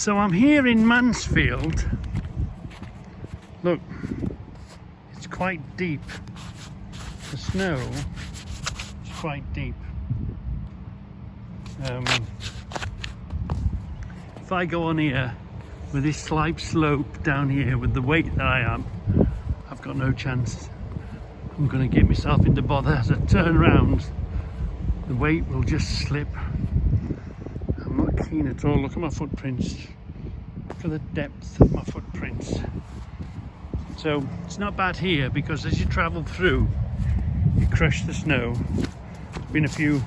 So I'm here in Mansfield. Look, it's quite deep. The snow is quite deep. If I go on here with this slight slope down here with the weight that I am, I've got no chance. I'm going to get myself into bother as I turn around. The weight will just slip. I'm not keen at all. Look at my footprints. Look at the depth of my footprints. So it's not bad here because as you travel through, you crush the snow. Been a few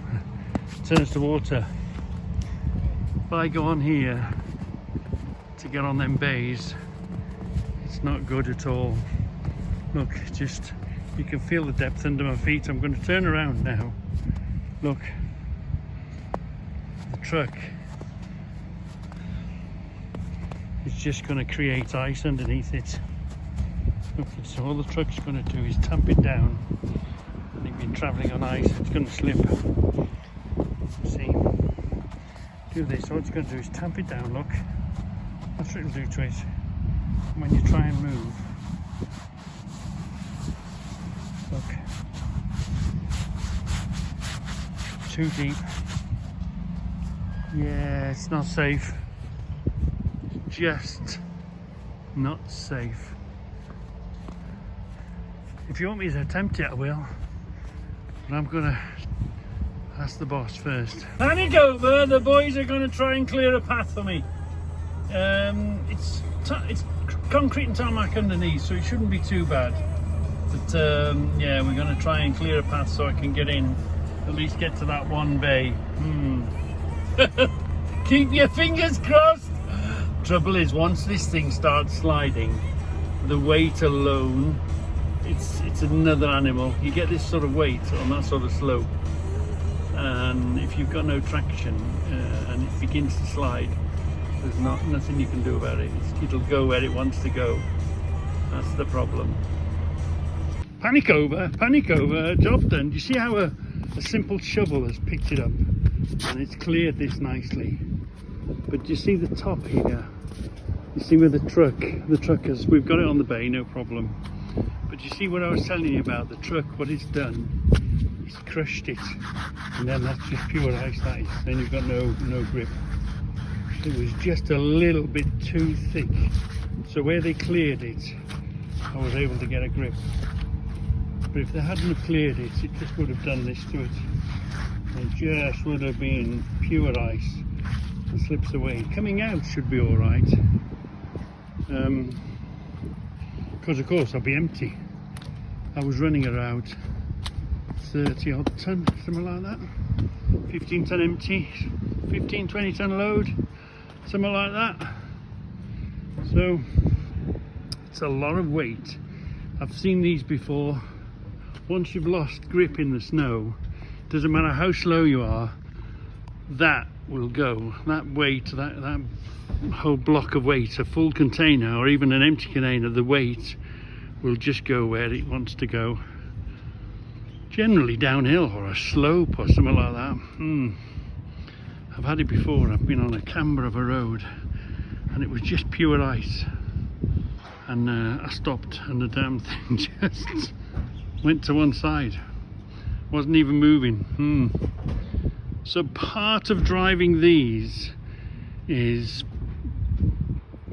turns to water. If I go on here to get on them bays, it's not good at all. Look, just you can feel the depth under my feet. I'm going to turn around now. Look, the truck is just going to create ice underneath it. Look, so all the truck's going to do is tamp it down. And it's been travelling on ice, it's going to slip. See, do this, all it's going to do is tamp it down, look. That's what it'll do to it. And when you try and move, look, too deep. Yeah, it's not safe. Just not safe. If you want me to attempt it, I will. But I'm gonna ask the boss first. Panic over, the boys are gonna try and clear a path for me. It's concrete and tarmac underneath, so it shouldn't be too bad. But yeah, we're gonna try and clear a path so I can get in, at least get to that one bay. Keep your fingers crossed. Trouble is, once this thing starts sliding, the weight alone, it's another animal. You get this sort of weight on that sort of slope, and if you've got no traction and it begins to slide, there's nothing you can do about it. It'll go where it wants to go. That's the problem. Panic over, job done. Do you see how a simple shovel has picked it up and it's cleared this nicely? But do you see the top here? You see where the truck is, we've got it on the bay, no problem. But you see what I was telling you about the truck, what it's done, it's crushed it. And then that's just pure ice, that is. Then you've got no grip. It was just a little bit too thick. So where they cleared it, I was able to get a grip. But if they hadn't have cleared it, it just would have done this to it. It just would have been pure ice. And slips away. Coming out should be all right. Because of course I'll be empty. I was running around 30 odd ton, something like that. 15 ton empty, 15-20 ton load, something like that. So it's a lot of weight. I've seen these before. Once you've lost grip in the snow, doesn't matter how slow you are, that will go. That weight, that whole block of weight, a full container or even an empty container, the weight will just go where it wants to go. Generally downhill or a slope or something like that. I've had it before. I've been on a camber of a road and it was just pure ice, and I stopped and the damn thing just went to one side, wasn't even moving. So part of driving these is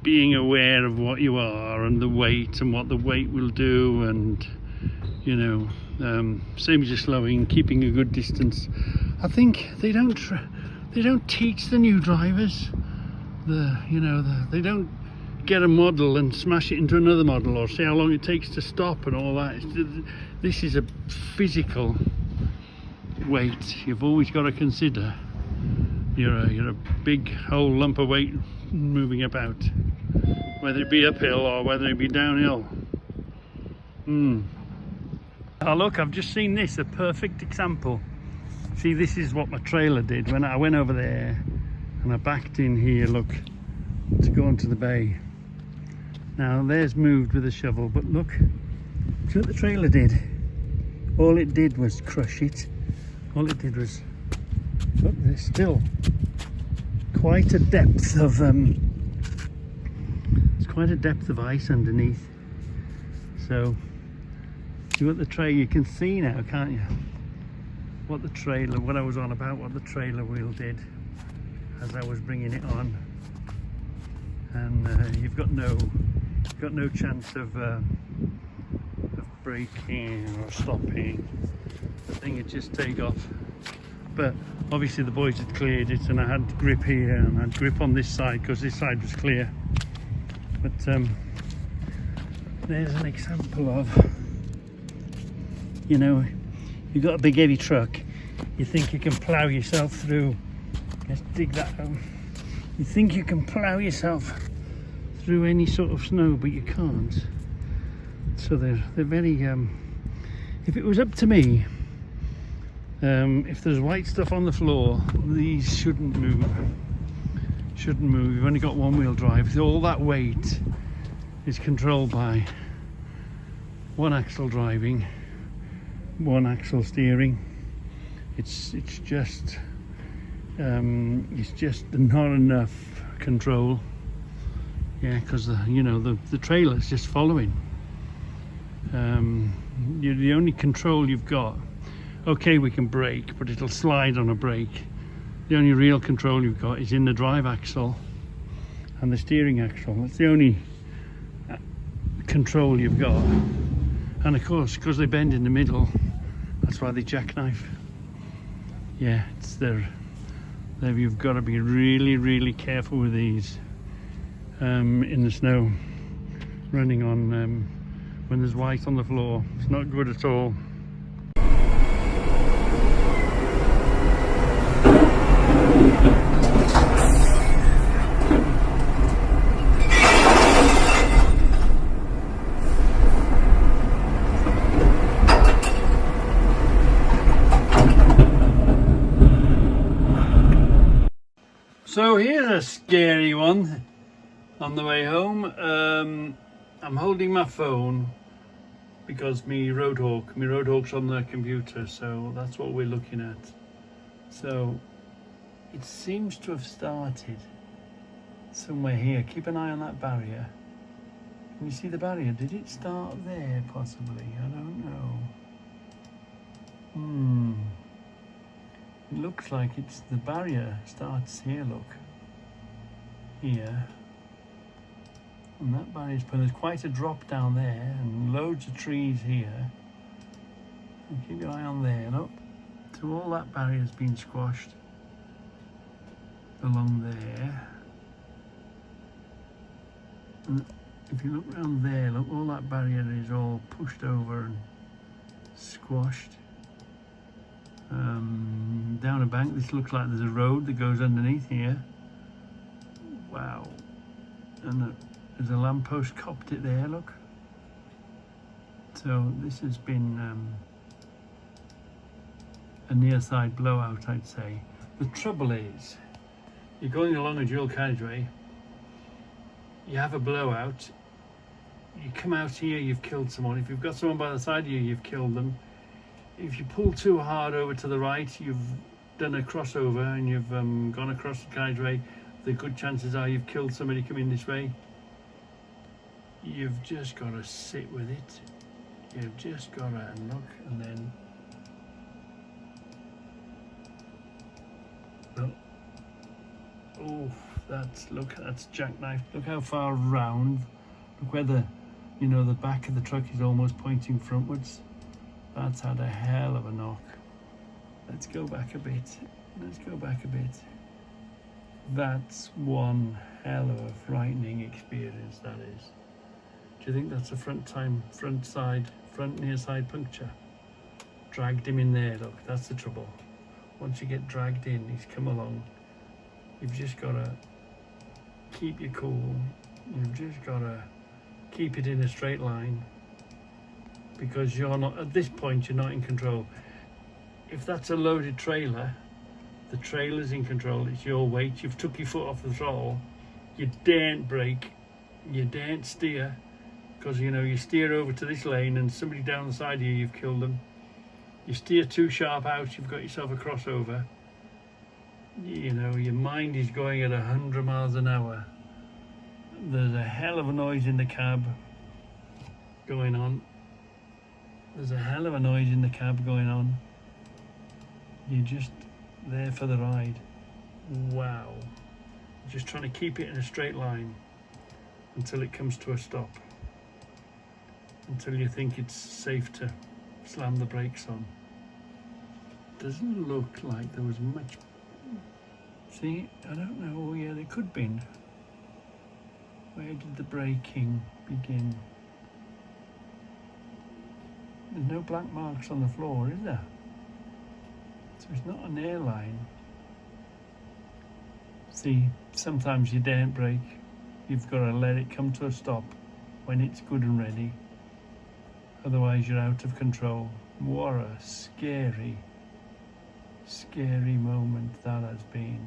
being aware of what you are and the weight and what the weight will do, and you know, same as you're slowing, keeping a good distance. I think they don't teach the new drivers they don't get a model and smash it into another model or see how long it takes to stop and all that. This is a physical weight you've always got to consider. You're a big whole lump of weight moving about, whether it be uphill or whether it be downhill. Oh look, I've just seen this, a perfect example. See, this is what my trailer did when I went over there and I backed in here, look, to go onto the bay. Now there's moved with a shovel, but look, see what the trailer did. All it did was crush it. All it did was, look, there's still quite a depth of quite a depth of ice underneath. So you got the trailer, you can see now, can't you, what the trailer, what I was on about, what the trailer wheel did as I was bringing it on. And you've got no chance of braking or stopping. The thing would just take off. But obviously the boys had cleared it, and I had grip here and I had grip on this side because this side was clear. But there's an example of, you know, you've got a big heavy truck, you think you can plough yourself through. Let's dig that out. You think you can plough yourself through any sort of snow, but you can't. So they're very, if it was up to me, if there's white stuff on the floor, these shouldn't move. You've only got one wheel drive. All that weight is controlled by one axle driving, one axle steering. It's just not enough control. Yeah, because the trailer's just following. The only control you've got, okay, we can brake, but it'll slide on a brake. The only real control you've got is in the drive axle and the steering axle. That's the only control you've got. And of course, because they bend in the middle, that's why they jackknife. Yeah, it's there. You've got to be really, really careful with these in the snow, running on when there's white on the floor. It's not good at all. So here's a scary one on the way home. I'm holding my phone because my Roadhawk's on the computer, so that's what we're looking at. So it seems to have started somewhere here. Keep an eye on that barrier. Can you see the barrier? Did it start there possibly? I don't know. It looks like it's the barrier starts here, look. Here. And that barrier's put, there's quite a drop down there and loads of trees here. And keep your eye on there, look. So all that barrier's been squashed along there. And if you look around there, look, all that barrier is all pushed over and squashed. Down a bank, this looks like there's a road that goes underneath here. Wow. And there's a lamppost copped it there, look. So this has been a near side blowout, I'd say. The trouble is, you're going along a dual carriageway, you have a blowout, you come out here, you've killed someone. If you've got someone by the side of you, you've killed them. If you pull too hard over to the right, you've done a crossover and you've gone across the carriageway. The good chances are you've killed somebody coming this way. You've just got to sit with it. You've just got to look, and then that's jackknife. Look how far round. Look where the back of the truck is almost pointing frontwards. That's had a hell of a knock. Let's go back a bit. That's one hell of a frightening experience, that is. Do you think that's a front near side puncture? Dragged him in there, look, that's the trouble. Once you get dragged in, he's come along. You've just got to keep your cool. You've just got to keep it in a straight line, because you're not, at this point, you're not in control. If that's a loaded trailer, the trailer's in control, it's your weight. You've took your foot off the throttle, you daren't brake, you daren't steer, because you steer over to this lane and somebody down the side of you, you've killed them. You steer too sharp out, you've got yourself a crossover. Your mind is going at 100 miles an hour. There's a hell of a noise in the cab going on. There's a hell of a noise in the cab going on. You're just there for the ride. Wow. Just trying to keep it in a straight line until it comes to a stop. Until you think it's safe to slam the brakes on. Doesn't look like there was much. See, I don't know. Oh yeah, there could have been. Where did the braking begin? There's no black marks on the floor, is there? So it's not an airline. See, sometimes you daren't brake. You've got to let it come to a stop when it's good and ready. Otherwise you're out of control. What a scary, scary moment that has been.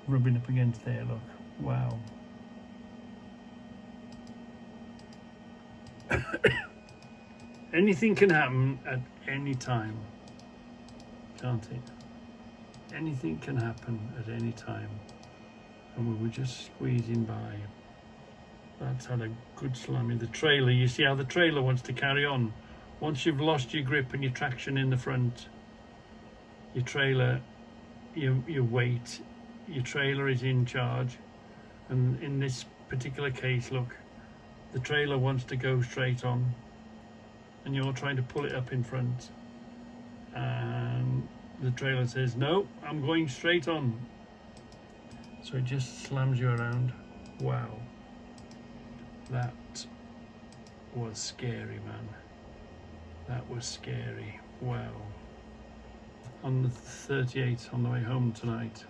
Rubbing up against there, look. Wow. Anything can happen at any time, can't it? Anything can happen at any time. And we were just squeezing by. That's had a good slammy. The trailer, you see how the trailer wants to carry on. Once you've lost your grip and your traction in the front, your trailer, your weight, your trailer is in charge. And in this particular case, look, the trailer wants to go straight on and you're trying to pull it up in front. And the trailer says, no, I'm going straight on. So it just slams you around. Wow. That was scary, man. That was scary. Wow. On the 38 on the way home tonight.